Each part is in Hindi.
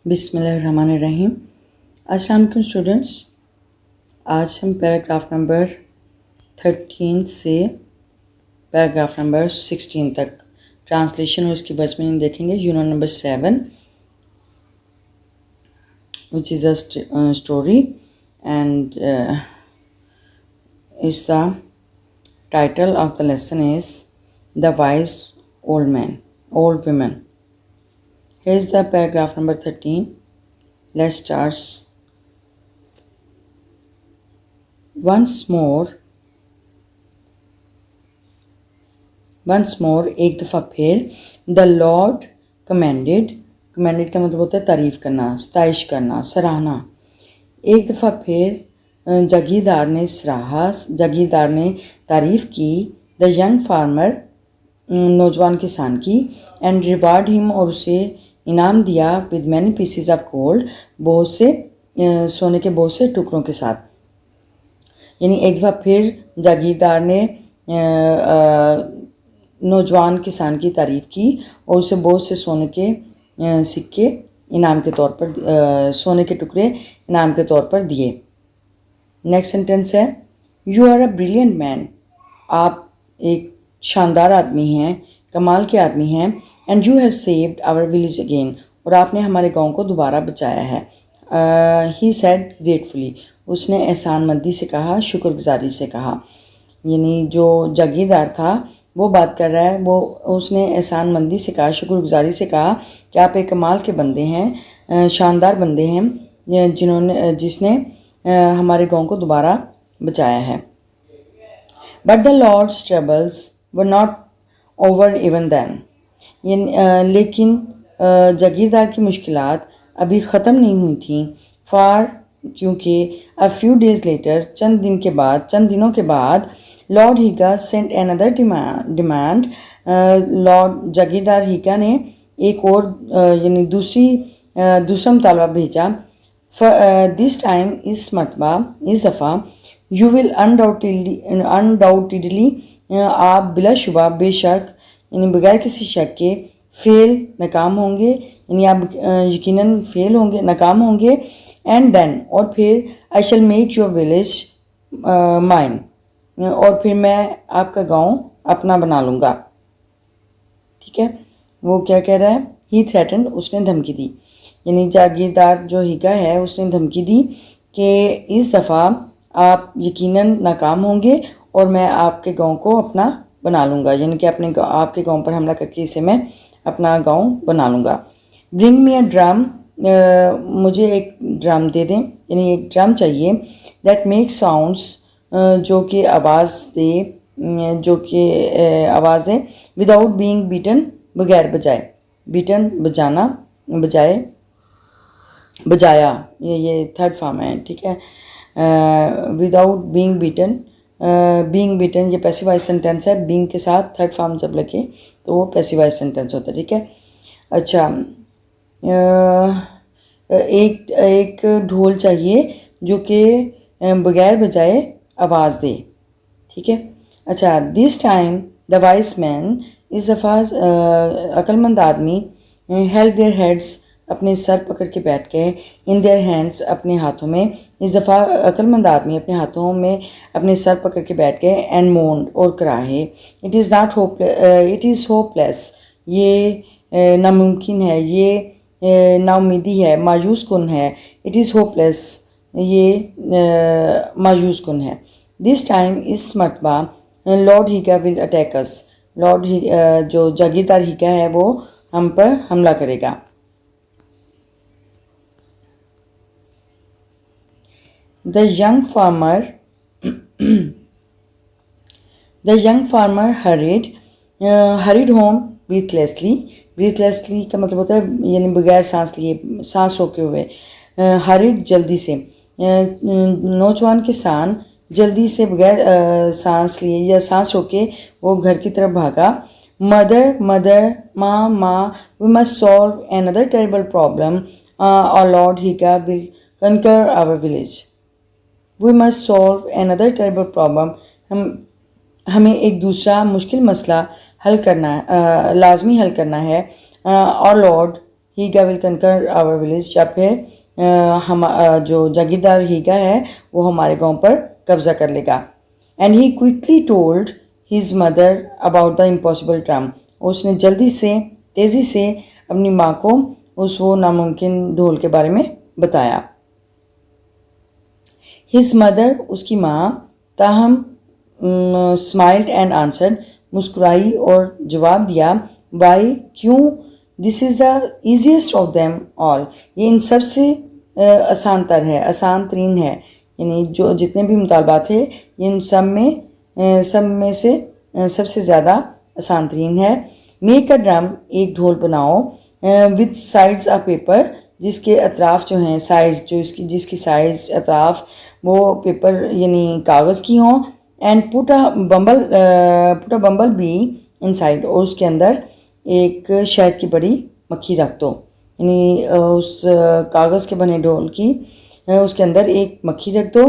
बिस्मिल्लाहिर्रहमानिर्रहीम। अस्सलाम वालेकुम स्टूडेंट्स। आज हम पैराग्राफ नंबर 13 से पैराग्राफ नंबर 16 तक ट्रांसलेशन और उसकी वर्स मीनिंग देखेंगे। Unit number 7 which is a story and is the title of the lesson is The Wise Old Women. Here's the paragraph number 13. Let's start. Once more, एक दफ़ा फिर The Lord commanded का मतलब होता है तारीफ़ करना, सताइश करना, सराहना। एक दफ़ा फिर जागीरदार ने तारीफ़ की द यंग फार्मर नौजवान किसान की एंड रिवार्ड हिम और उसे इनाम दिया with many PCs of gold बहुत से सोने के बहुत से टुकड़ों के साथ। यानी एक दफ़ा फिर जागीरदार ने नौजवान किसान की तारीफ़ की और उसे बहुत से सोने के सिक्के इनाम के तौर पर सोने के टुकड़े इनाम के तौर पर दिए। नेक्स्ट सेंटेंस है you are a brilliant man. आप एक शानदार आदमी हैं, कमाल के आदमी हैं। And you have saved our village again और आपने हमारे गांव को दोबारा बचाया है। ही सेड ग्रेटफुली उसने एहसानमंदी से कहा, शुक्रगुजारी से कहा। यानी जो जागीरदार था वो बात कर रहा है, वो उसने एहसानमंदी से कहा, शुक्रगुजारी से कहा कि आप एक कमाल के बंदे हैं, शानदार बंदे हैं जिसने हमारे गांव को दोबारा बचाया है। But the lord's troubles were not over even then. लेकिन जागीरदार की मुश्किलात अभी ख़त्म नहीं हुई थी। क्योंकि अ फ्यू डेज़ लेटर चंद दिनों के बाद लॉर्ड हीगा सेंट अनदर डिमांड। लॉर्ड जागीरदार हीगा ने एक और यानी दूसरा मुतालबा भेजा। दिस टाइम इस दफ़ा यू विल अनडाउटेडली आप बिलाशुबा बेशक यानी बगैर किसी शक के नाकाम होंगे, यानी आप यकीनन फेल होंगे, नाकाम होंगे। एंड देन और फिर I shall make your village mine और फिर मैं आपका गांव अपना बना लूँगा। ठीक है, वो क्या कह रहा है? ही थ्रेटन्ड उसने धमकी दी। यानी जागीरदार जो हीगा है उसने धमकी दी कि इस दफ़ा आप यकीनन नाकाम होंगे और मैं आपके गांव को अपना बना लूँगा, यानी कि आपके गांव पर हमला करके इसे मैं अपना गांव बना लूँगा। ब्रिंग मी अ ड्रम मुझे एक ड्रम दे दें, यानी एक ड्रम चाहिए दैट मेक साउंड्स जो कि आवाज़ दे विदाउट बीइंग बीटन बगैर बजाए। बीटन बजाया ये थर्ड फॉर्म है। ठीक है, विदाउट बीइंग बीटन ये पैसिवाइज सेंटेंस है। बीइंग के साथ थर्ड फॉर्म जब लगे तो वो पैसिवाइज सेंटेंस होता है। ठीक है, अच्छा एक ढोल चाहिए जो कि बगैर बजाए आवाज़ दे। ठीक है, अच्छा this time the wise man इस दफ़ा अक्लमंद आदमी हेल्ड देयर हेड्स अपने सर पकड़ के बैठ गए, इन देयर हैंड्स अपने हाथों में। इस दफ़ा अक्लमंद आदमी अपने हाथों में अपने सर पकड़ के बैठ गए। एंड मोन्ड और कराहे इट इज़ होपलेस ये नामुमकिन है, ये नाउमीदी है, मायूस कुन है। इट इज़ होपलेस ये मायूस कुन है। दिस टाइम इस मरतबा लॉर्ड हीगा विल अटैक अस जो जागीरदार हीगा है वो हम पर हमला करेगा। The young farmer hurried home breathlessly का मतलब होता है यानी बगैर सांस रोके हुए। hurried जल्दी से, नौजवान किसान जल्दी से बगैर सांस लिए या सांस रोके वो घर की तरफ भागा। मदर माँ we must solve another terrible problem और lord Higa will conquer our village. We must solve another terrible problem हमें एक दूसरा मुश्किल मसला लाजमी हल करना है। और lord Higa will conquer our village, या फिर हम जो जागीरदार हीगा है वो हमारे गांव पर कब्जा कर लेगा। And he quickly told his mother about the impossible drum, उसने जल्दी से तेज़ी से अपनी माँ को उस वो नामुमकिन ढोल के बारे में बताया। हिज मदर, उसकी माँ, ताहम स्माइल्ड एंड आंसर्ड, मुस्कुराई और जवाब दिया, वाई, क्यों, this is the easiest of them all, ये इन सब से आसान तर है, आसान तरीन है, यानी जो जितने भी मुतालबात थे ये इन सब में से सबसे ज़्यादा आसान तरीन है। मेक अ ड्रम, एक ढोल बनाओ, विद साइड्स ऑफ पेपर, जिसके अतराफ़ जो हैं साइड्स, जो जिसकी साइड्स अतराफ़ वो पेपर यानी कागज़ की हों, and put a bumble be inside, और उसके अंदर एक शहद की बड़ी मक्खी रख दो, यानी उस कागज़ के बने ढोल की उसके अंदर एक मक्खी रख दो।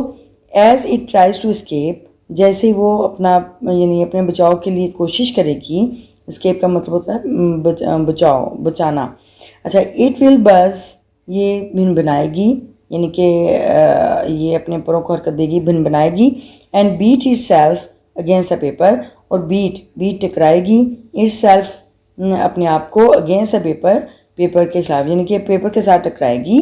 As it tries to escape, जैसे ही वो अपना यानी अपने बचाव के लिए कोशिश करेगी, एस्केप का मतलब होता है बचाना। अच्छा, इट विल बज़, ये भिन बनाएगी, यानी कि ये अपने परों को हरकत देगी, भिन बनाएगी। And beat itself against the paper, और बीट टकराएगी, इट सेल्फ अपने आप को, अगेंस्ट द पेपर के खिलाफ, यानी कि पेपर के साथ टकराएगी।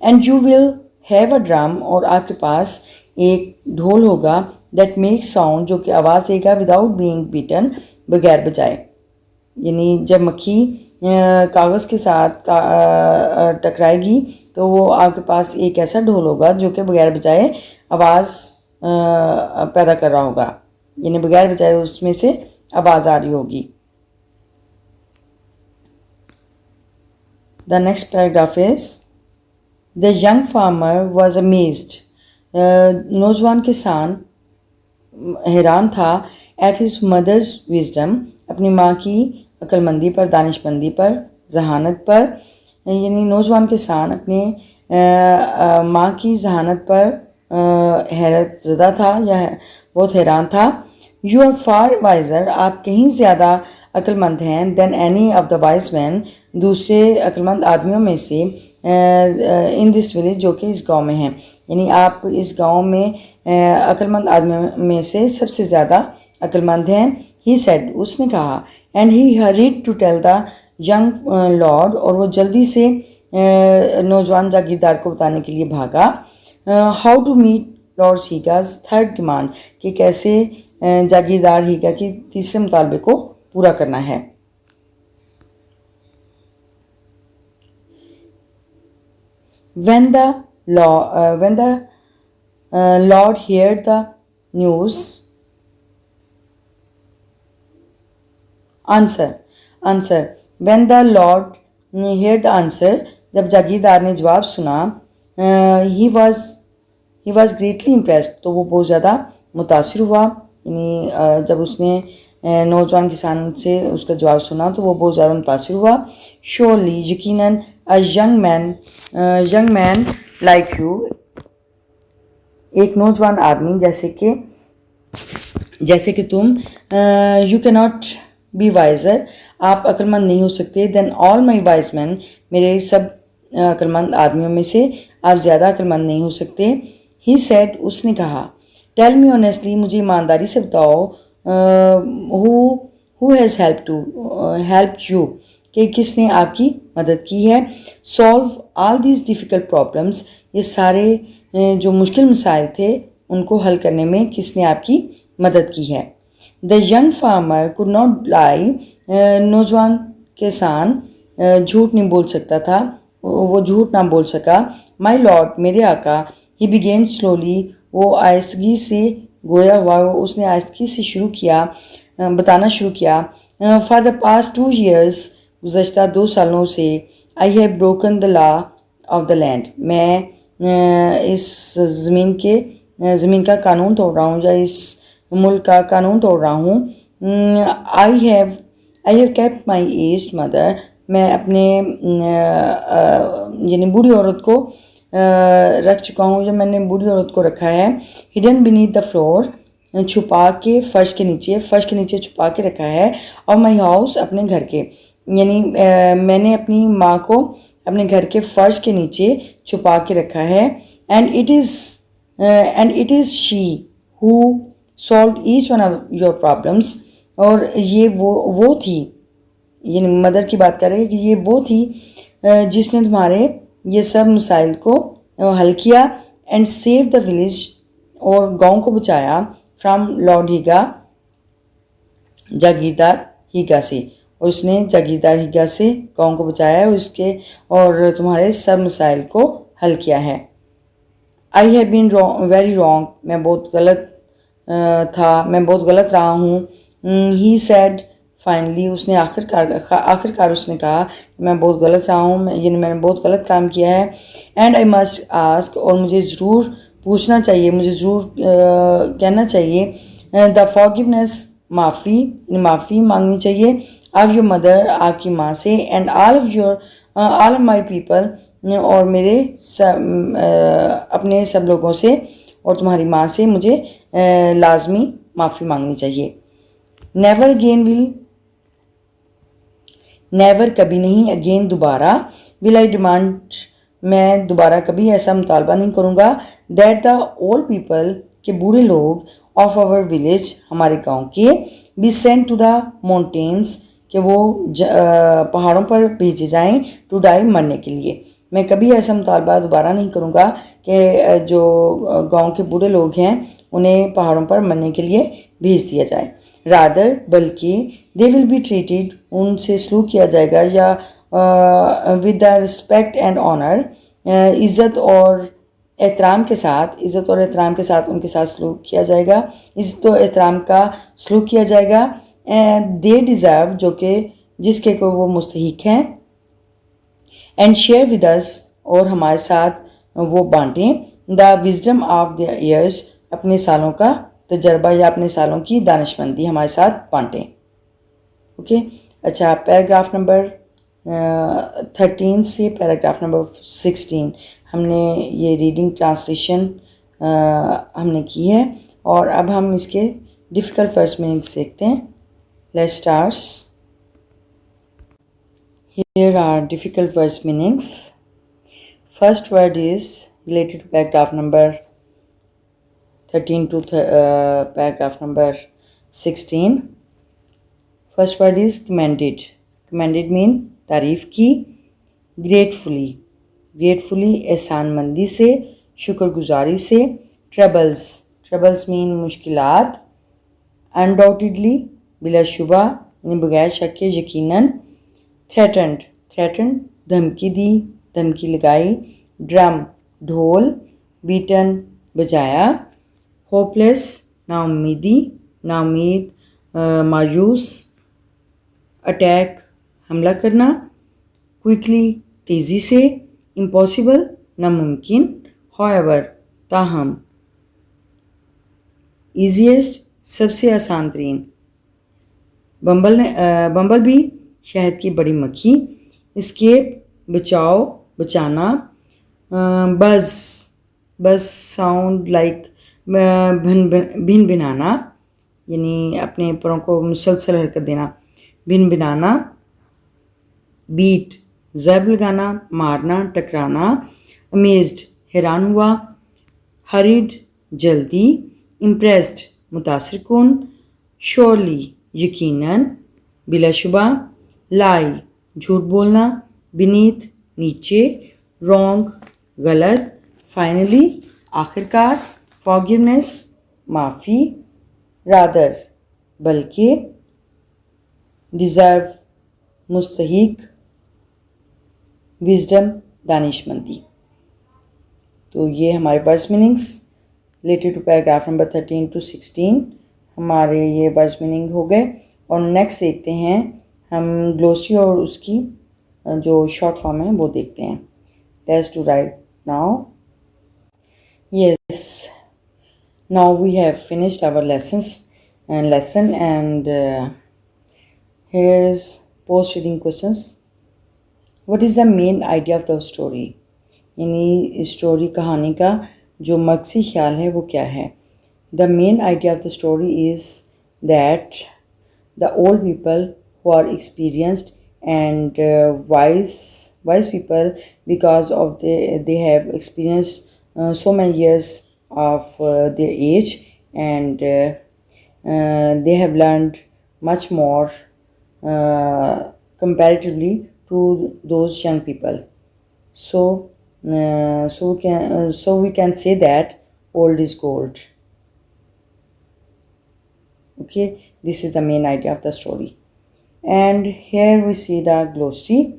And you will have a drum, और आपके पास एक ढोल होगा, दैट मेक्स साउंड, जो कि आवाज़ देगा, विदाउट बीइंग बीटन, बगैर बजाए, यानी जब मक्खी कागज़ के साथ टकराएगी तो वो आपके पास एक ऐसा ढोल होगा जो कि बगैर बजाए आवाज़ पैदा कर रहा होगा, यानी बगैर बजाए उसमें से आवाज़ आ रही होगी। The next paragraph is the young farmer was amazed, नौजवान किसान हैरान था, एट हिज मदर्स विजडम, अपनी माँ की अक्लमंदी पर, दानिशमंदी पर, जहानत पर, यानी नौजवान किसान अपने माँ की जहानत पर हैरत ज़दा था या बहुत हैरान था। यू आर फार वाइजर, आप कहीं ज़्यादा अक्लमंद हैं, than any of the wise man, दूसरे अक्लमंद आदमियों में से, इन दिस विलेज, जो कि इस गांव में हैं, यानी आप इस गांव में अक्लमंद आदमियों में से सबसे ज़्यादा अक्लमंद हैं। ही सेड, उसने कहा, and he hurried to tell the young lord, और वो जल्दी से नौजवान जागीरदार को बताने के लिए भागा। हाउ टू मीट लॉर्ड हीगाज थर्ड डिमांड, कि कैसे जागीरदार हीगा की तीसरे मुतालबे को पूरा करना है। When the Lord heard the news, answer, when the Lord heard the answer, जब जागीरदार ने जवाब सुना, he was greatly impressed, तो वो बहुत ज़्यादा मुतासिर हुआ, यानी जब उसने नौजवान किसान से उसका जवाब सुना तो वो बहुत ज़्यादा मुतासिर हुआ। श्योरली, यकीनन, a young man like you, एक नौजवान आदमी जैसे कि तुम, you can not be wiser, आप अक्लमंद नहीं हो सकते, then all my wise man, मेरे सब अक्लमंद आदमियों में से आप ज़्यादा अक्लमंद नहीं हो सकते। ही सेड, उसने कहा, टेल मी ऑनेस्टली, मुझे ईमानदारी से बताओ, हु हैज़ हेल्प यू, कि किसने आपकी मदद की है। Solve all these difficult problems, ये सारे जो मुश्किल मसाइल थे उनको हल करने में किसने आपकी मदद की है। The young farmer could not lie, नौजवान किसान झूठ नहीं बोल सकता था, वो झूठ ना बोल सका। माई लॉर्ड, मेरे आका, ही बिगेन स्लोली, वो आहिस्तगी से गोया हुआ, उसने आहिस्तगी से बताना शुरू किया। फॉर द पास्ट 2 years, गुज़श्ता 2 सालों से, I have broken the law of the land, मैं इस ज़मीन का कानून तोड़ रहा हूँ, या इस मुल्क का कानून तोड़ रहा हूँ। I have kept my aged mother, मैं अपने यानी बूढ़ी औरत को रख चुका हूँ, या मैंने बूढ़ी औरत को रखा है। हिडन बीनीथ द फ्लोर, छुपा के फर्श के नीचे छुपा के रखा है। और माई हाउस, अपने घर के, यानी मैंने अपनी माँ को अपने घर के फर्श के नीचे छुपा के रखा है। And it is she who solve each one of your problems. और ये वो थी, ये मदर की बात कर रही है कि ये वो थी जिसने तुम्हारे ये सब मसाइल को हल किया। एंड सेव द विलेज, और गांव को बचाया, फ्रॉम लॉर्ड हीगा, जागीरदार हीगा से। और उसने जागीरदार हीगा से गांव को बचाया है उसके, और तुम्हारे सब मसाइल को हल किया है। I have been very wrong, मैं बहुत गलत मैं बहुत गलत रहा हूँ। ही सेड फाइनली, उसने आखिरकार उसने कहा मैं बहुत गलत रहा हूँ, मैंने बहुत गलत काम किया है। एंड आई मस्ट आस्क, और मुझे ज़रूर पूछना चाहिए, मुझे ज़रूर कहना चाहिए, द फॉरगिवनेस, माफ़ी मांगनी चाहिए, ऑफ योर मदर, आपकी माँ से, and all of my people, और मेरे अपने सब लोगों से और तुम्हारी माँ से मुझे लाजमी माफ़ी मांगनी चाहिए। नेवर कभी नहीं, अगेन दोबारा, विल आई डिमांड, मैं दोबारा कभी ऐसा मुतालबा नहीं करूँगा, दैट द ओल्ड पीपल, के बूढ़े लोग, ऑफ आवर विलेज, हमारे गांव के, be sent to the mountains, कि वो पहाड़ों पर भेजे जाएं, टू डाई, मरने के लिए। मैं कभी ऐसा मुतालबा दोबारा नहीं करूँगा कि जो गांव के बूढ़े लोग हैं उन्हें पहाड़ों पर मरने के लिए भेज दिया जाए। रादर, बल्कि, दे विल बी ट्रीटेड, उनसे सलूक किया जाएगा, या with the respect and honour, इज़्ज़त और एहतराम के साथ उनके साथ सलूक किया जाएगा, इज़्ज़त और एहतराम का सलूक किया जाएगा। दे डिज़र्व, जो कि जिसके को वो मुस्तहिक हैं। एंड शेयर विद अस, और हमारे साथ वो बांटें, the wisdom of their years, अपने सालों का तजर्बा या अपने सालों की दानिशमंदी हमारे साथ बांटें। ओके, अच्छा, पैराग्राफ नंबर 13 से पैराग्राफ नंबर 16 हमने ये रीडिंग ट्रांसलेशन हमने की है, और अब हम इसके डिफ़िकल्ट फर्स्ट मीनिंग्स देखते हैं। Let's start. Here are difficult first meanings. First word is related to paragraph number 13 to paragraph number 16. First word is commended. Commended mean तारीफ की। Gratefully, gratefully एहसानमंदी से, शुक्रगुजारी से। Troubles, troubles mean मुश्किलात। Undoubtedly, बिलाशुबा, यानी बगैर शक के, यकीनन। थ्रेटन्ड, थ्रेटन्ड धमकी दी, धमकी लगाई। ड्रम, ढोल। बीटन, बजाया। होपलेस, नाउम्मीदी, नाउम्मीद, मायूस। अटैक, हमला करना। क्विकली, तेज़ी से। इम्पॉसिबल, नामुमकिन। हाउएवर, ताहम। ईजीएस्ट, सबसे आसान तरीन। बम्बल बी, शहद की बड़ी मक्खी। एस्केप, बचाओ, बचाना। बज़, बज़ साउंड लाइक, भिन भिनाना, यानी अपने पैरों को मुसलसल हरकत देना, भिन भिनाना। बीट, ज़रब लगाना, मारना, टकराना। अमेज्ड, हैरान हुआ। हरीड, जल्दी। इम्प्रेस्ड, मुतासिर कुन। श्योरली, यकीनन, बिलाशुबा। लाई, झूठ बोलना। बीनीथ, नीचे। रॉन्ग, गलत। फाइनली, आखिरकार। फॉरगिवनेस, माफ़ी। रादर, बल्कि। डिज़र्व, मुस्तहिक। विजडम, दानिशमंदी। तो ये हमारे words meanings related to paragraph number 13 to 16 हमारे ये वर्ड्स मीनिंग हो गए। और नेक्स्ट देखते हैं हम ग्लोसरी और उसकी जो शॉर्ट फॉर्म है वो देखते हैं। Let's do right now. Yes, now we have finished our lesson and here is post reading questions. What is the main idea of the story? यानी स्टोरी, कहानी का जो मकसी ख्याल है वो क्या है? The main idea of the story is that the old people who are experienced and wise wise people because of they have experienced so many years of their age, and they have learned much more comparatively to those young people. So we can say that old is gold. Okay, this is the main idea of the story. And here we see the glossary.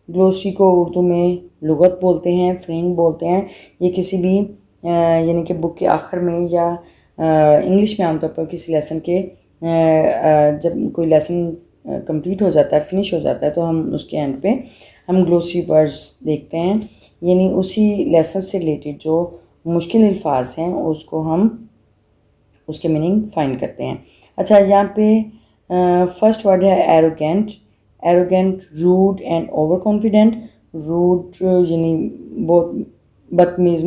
Glossary को उर्दू में लुगत बोलते हैं, फ्रेम बोलते हैं. ये किसी भी यानी कि बुक के आखिर में या इंग्लिश में आमतौर पर किसी लेसन के जब कोई लेसन कंप्लीट हो जाता है, फिनिश हो जाता है, तो हम उसके एंड पे हम ग्लोसरी वर्ड्स देखते हैं. यानी उसी लेसन से रिलेटेड जो मुश्किल अल्फाज हैं उसको हम उसके मीनिंग फाइंड करते हैं. अच्छा, यहाँ पे फर्स्ट वर्ड है arrogant. Arrogant, rude and over confident. Rude यानी बहुत बदतमीज़,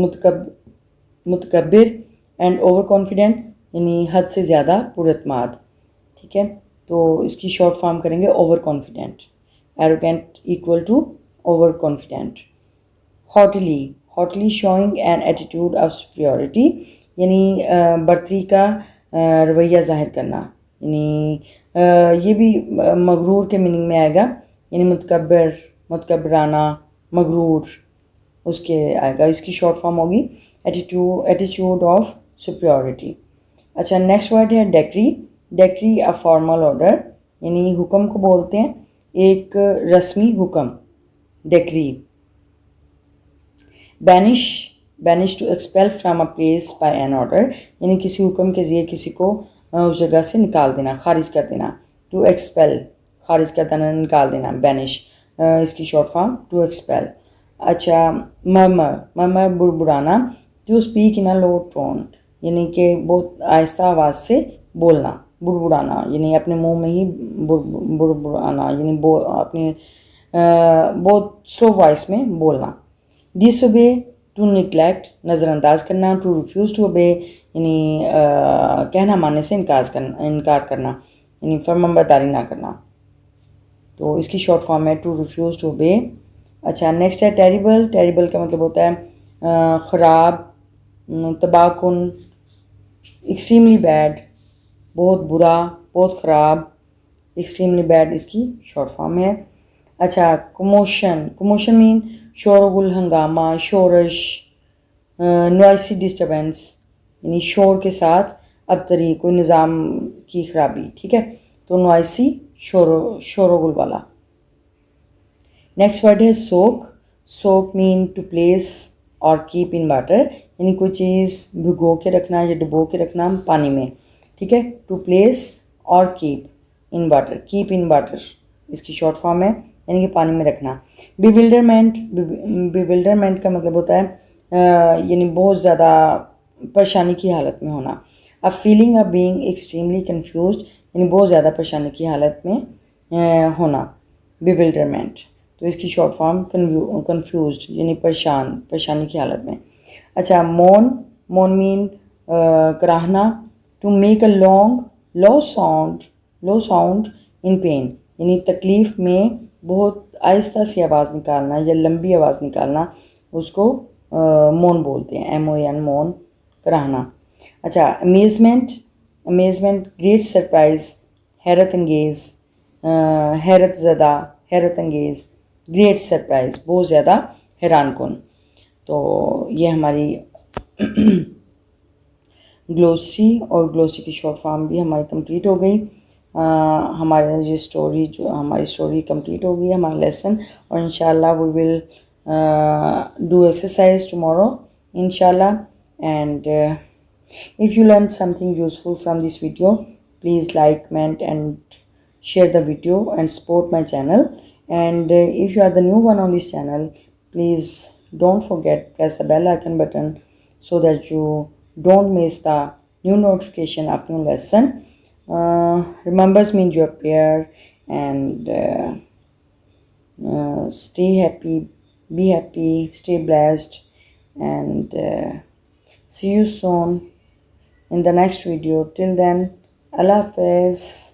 मुतकब्बिर, एंड ओवर कॉन्फिडेंट यानी हद से ज़्यादा पुरअतमाद. ठीक है, तो इसकी शॉर्ट फॉर्म करेंगे over confident. Arrogant equal to over confident. Haughtily, haughtily showing an attitude of superiority यानी बर्तरी का रवैया ज़ाहिर करना. यानी ये भी मगरूर के मीनिंग में आएगा, यानी मुतकब्बिर, मुतकब्बिराना, मगरूर उसके आएगा. इसकी शॉर्ट फॉर्म होगी एटीट्यूड ऑफ सुपीरियरिटी. अच्छा, नेक्स्ट वर्ड है decree. Decree a formal order यानी हुक्म को बोलते हैं, एक रस्मी हुक्म. Decree. Banish, banish to expel from a place by an order यानी किसी हुक्म के ज़रिए किसी को उस जगह से निकाल देना, खारिज कर देना. टू एक्सपेल, खारिज कर देना, निकाल देना, बैनिश. इसकी शॉर्ट फॉर्म टू एक्सपेल. अच्छा, मरमर, मरमर बुड़बुड़ाना. To speak in a low tone यानी कि बहुत आहिस्ता आवाज़ से बोलना. बुड़बुड़ाना यानी अपने मुंह में ही बुड़बुड़ाना यानी अपने बहुत स्लो वॉइस में बोलना. डिसोबे, टू निगलेक्ट, नज़रअंदाज करना. टू रिफ्यूज़ टू ओबे यानी कहना मानने से इनकार करना यानी फर्माबरदारी ना करना. तो इसकी शॉर्ट फॉर्म है टू रिफ्यूज़ टू ओबे. अच्छा, नेक्स्ट है टेरिबल. टेरिबल का मतलब होता है ख़राब, तबाहकुन, एक्सट्रीमली बैड, बहुत बुरा, बहुत ख़राब. एक्सट्रीमली बैड इसकी शॉर्ट फॉर्म है. अच्छा, कमोशन. कमोशन मीन शोरगुल, हंगामा, शोरश, नॉइसी डिस्टर्बेंस यानी शोर के साथ अबतरी, कोई निज़ाम की खराबी. ठीक है, तो नॉइसी, शोरगुल वाला. नेक्स्ट वर्ड है सोक. सोक मीन टू प्लेस और कीप इन वाटर यानी कोई चीज़ भिगो के रखना या डुबो के रखना पानी में. ठीक है, टू प्लेस और keep in water. Keep in water इसकी शॉर्ट फॉर्म है यानी कि पानी में रखना. बिविल्डरमेंट. बिविल्डरमेंट का मतलब होता है यानी बहुत ज़्यादा परेशानी की हालत में होना. A feeling of being extremely confused यानी बहुत ज़्यादा परेशानी की हालत में होना. बिविल्डरमेंट. तो इसकी शॉर्ट फॉर्म कंफ्यूज्ड यानी परेशानी की हालत में. अच्छा, मोन. मोन मीन कराहना. To make a long low sound in pain यानी तकलीफ़ में बहुत आहिस्ता सी आवाज़ निकालना या लंबी आवाज़ निकालना, उसको मौन बोलते हैं. MON, मौन, कराहना. अच्छा, अमेजमेंट. अमेजमेंट ग्रेट सरप्राइज, हैरत अंगेज़, हैरत ज़दा, हैरत अंगेज़, ग्रेट सरप्राइज, बहुत ज़्यादा हैरान कुन. तो ये हमारी ग्लोसी और ग्लोसी की शॉर्ट फॉर्म भी हमारी कंप्लीट हो गई. हमारी स्टोरी कंप्लीट हो गई, हमारा लेसन. और इंशाल्लाह we will do exercise tomorrow inshallah. And if you learn something useful from this video, please like, comment and share the video and support my channel. And if you are the new one on this channel, please don't forget press the bell icon button so that you don't miss the new notification of new lesson. Remembers means you are prayer. And stay happy, be happy, stay blessed, and see you soon in the next video. Till then, Allah Hafiz.